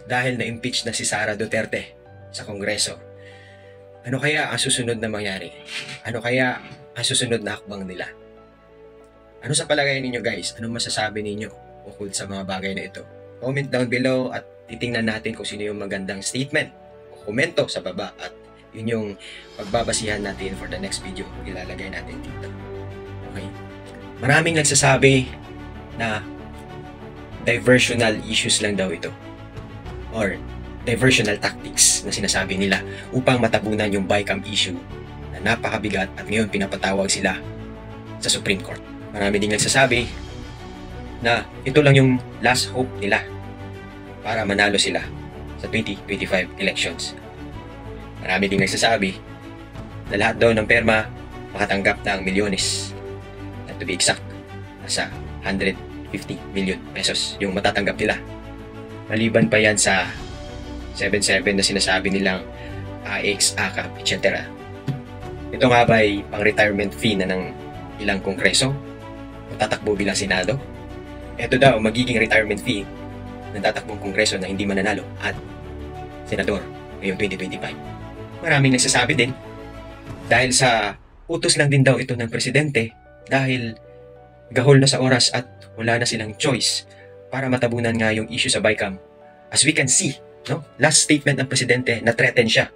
dahil na-impeach na si Sara Duterte sa Kongreso. Ano kaya ang susunod na mangyari? Ano kaya ang susunod na hakbang nila? Ano sa palagay ninyo guys? Anong masasabi ninyo ukol sa mga bagay na ito? Comment down below at titingnan natin kung sino yung magandang statement o komento sa baba at yun yung pagbabasihan natin for the next video. Ilalagay natin dito. Okay? Maraming nagsasabi na diversional issues lang daw ito or diversional tactics na sinasabi nila upang matabunan yung BICAM issue na napakabigat at ngayon pinapatawag sila sa Supreme Court. Marami ding nagsasabi na ito lang yung last hope nila para manalo sila sa 2025 elections. Marami ding nagsasabi na lahat daw ng perma makatanggap ng milyones. And to be exact, nasa 150 million pesos yung matatanggap nila. Maliban pa yan sa 77 na sinasabi nilang AX, AKAP, etc. Ito nga ba ay pang-retirement fee na ng ilang kongreso o tatakbo bilang senado? Ito daw magiging retirement fee ng tatakbong kongreso na hindi mananalo at senador ngayong 2025. Maraming nagsasabi din dahil sa utos lang din daw ito ng presidente dahil gahol na sa oras at wala na silang choice para matabunan nga yung issue sa BICAM. As we can see, no? Last statement ng presidente na threaten siya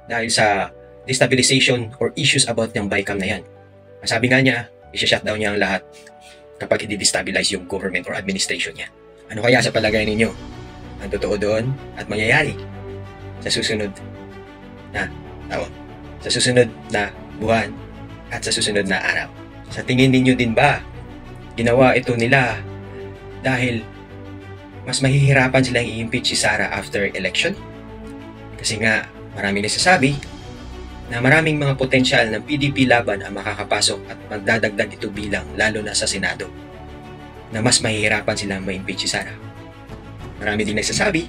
dahil sa destabilization or issues about yung BICAM na yan. Sabi nga niya, i-shutdown niya ang lahat kapag i-destabilize yung government or administration niya. Ano kaya sa palagay ninyo ang totoo doon at mangyayari sa susunod na taon, sa susunod na buwan at sa susunod na araw? Sa tingin ninyo din ba ginawa ito nila dahil mas mahihirapan silang i-impeach si Sara after election? Kasi nga maraming nagsasabi na maraming mga potensyal ng PDP laban ang makakapasok at magdadagdag ito bilang lalo na sa Senado na mas mahihirapan silang ma-impeach si Sara. Marami din nagsasabi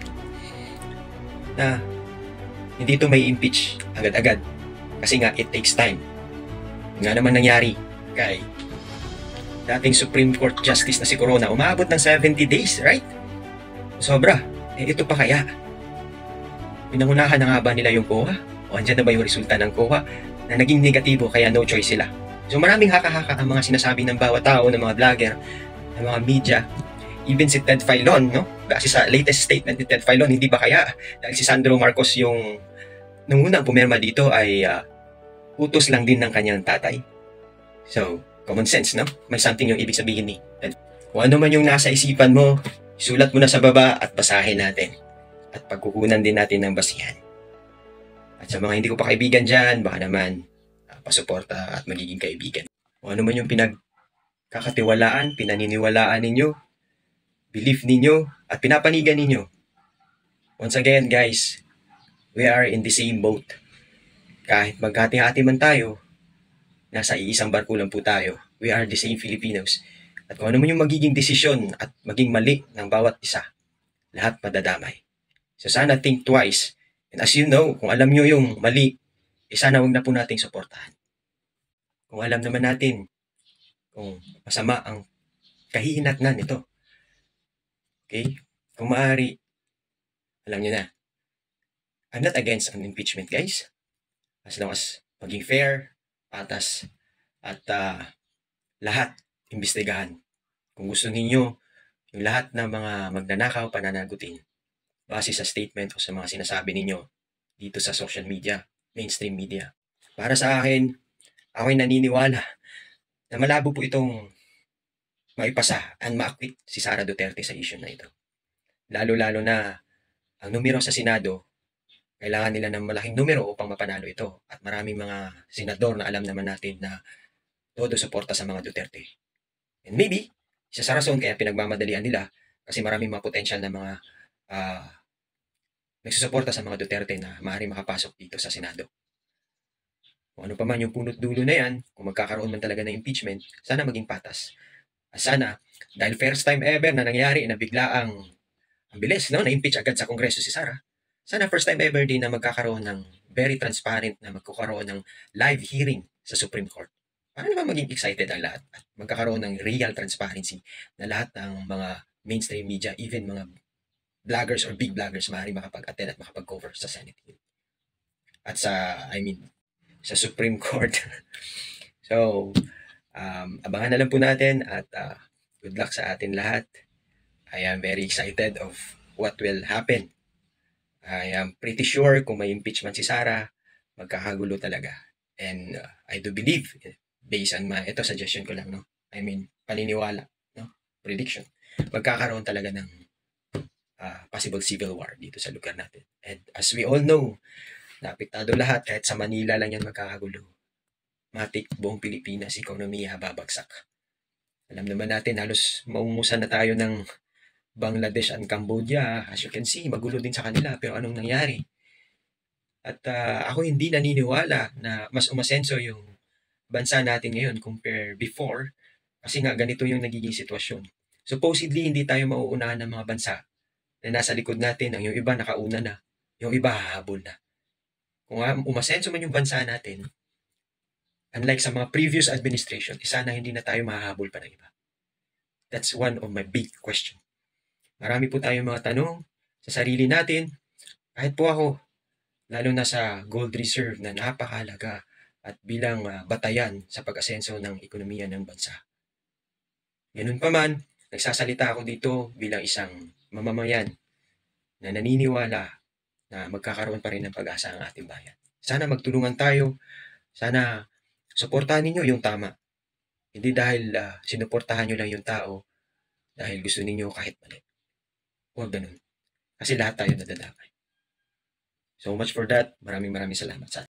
na hindi ito may impeach agad-agad kasi nga it takes time. Nga naman nangyari kay dating Supreme Court Justice na si Corona, umabot ng 70 days, right? Sobra. Ito pa kaya? Pinangunahan na nga ba nila yung COA? O andyan na ba yung resulta ng COA na naging negatibo kaya no choice sila? So maraming haka-haka ang mga sinasabi ng bawat tao, ng mga vlogger, ng mga media, even si Ted Filon, no? Kasi sa latest statement ni Ted Filon, hindi ba kaya dahil si Sandro Marcos yung nung unang pumirma dito ay utos lang din ng kanyang tatay. So, common sense, no? May something yung ibig sabihin ni Ted. Kung ano man yung nasa isipan mo, sulat mo na sa baba at basahin natin. At pagkukunan din natin ng basihan. At sa mga hindi ko pa kaibigan dyan, baka naman pasuporta at magiging kaibigan. Kung ano man yung pinagkakatiwalaan, pinaniniwalaan ninyo, belief ninyo, at pinapanigan ninyo. Once again, guys, we are in the same boat. Kahit magkati-hati man tayo, nasa iisang barko lang po tayo. We are the same Filipinos. At kung ano man yung magiging desisyon at maging mali ng bawat isa, lahat madadamay. So sana think twice. And as you know, kung alam nyo yung mali, sana wag na po nating suportahan. Kung alam naman natin kung masama ang kahihinatnan nito. Okay? Kung maaari, alam nyo na, I'm not against an impeachment, guys. As long as maging fair, patas, at lahat imbestigahan. Kung gusto ninyo yung lahat ng mga magnanakaw pananagutin base sa statement o sa mga sinasabi ninyo dito sa social media, mainstream media. Para sa akin, ako'y naniniwala na malabo po itong maipasa and ma-acquit si Sara Duterte sa issue na ito. Lalo-lalo na ang numero sa Senado, kailangan nila ng malaking numero upang mapanalo ito. At maraming mga senador na alam naman natin na todo suporta sa mga Duterte. And maybe, isa sa rason kaya pinagmamadalian nila kasi maraming mga potensyal na mga nagsusuporta sa mga Duterte na maaaring makapasok dito sa Senado. Kung ano pa man yung punot dulo na yan, kung magkakaroon man talaga ng impeachment, sana maging patas. Sana, dahil first time ever na nangyari na bigla ang bilis, no, na-impeach agad sa Kongreso si Sara, sana first time ever din na magkakaroon ng very transparent na magkakaroon ng live hearing sa Supreme Court. Para naman maging excited ang lahat at magkakaroon ng real transparency na lahat ng mga mainstream media, even mga vloggers or big vloggers maaaring makapag-attend at makapag-cover sa Senate hearing. At sa Supreme Court. So, abangan na lang po natin at good luck sa atin lahat. I am very excited of what will happen. I am pretty sure kung may impeachment si Sara, magkakagulo talaga. And I do believe, based on ito suggestion ko lang, no? I mean, paniniwala, no? Prediction. Magkakaroon talaga ng possible civil war dito sa lugar natin. And as we all know, naapektado lahat, kahit sa Manila lang yan magkakagulo. Matik buong Pilipinas, ekonomiya babagsak. Alam naman natin, halos maungusan na tayo ng Bangladesh and Cambodia. As you can see, magulo din sa kanila. Pero anong nangyari? At ako hindi naniniwala na mas umasenso yung bansa natin ngayon compare before. Kasi nga ganito yung nagiging sitwasyon. Supposedly, hindi tayo mauunahan ng mga bansa na nasa likod natin. Ang yung iba nakauna na. Yung iba hahabol na. Kung umasenso man yung bansa natin, unlike sa mga previous administration, sana hindi na tayo mahahabol pa ng iba. That's one of my big question. Marami po tayong mga tanong sa sarili natin. Kahit po ako, lalo na sa gold reserve na napakahalaga at bilang batayan sa pag-asenso ng ekonomiya ng bansa. Ganun pa man, nagsasalita ako dito bilang isang mamamayan na naniniwala na magkakaroon pa rin ng pag-asa ang ating bayan. Sana magtulungan tayo. Sana suportahan ninyo yung tama. Hindi dahil sinuportahan nyo lang yung tao dahil gusto ninyo kahit mali. Huwag ganun. Kasi lahat tayo nadadamay. So much for that. Maraming salamat sa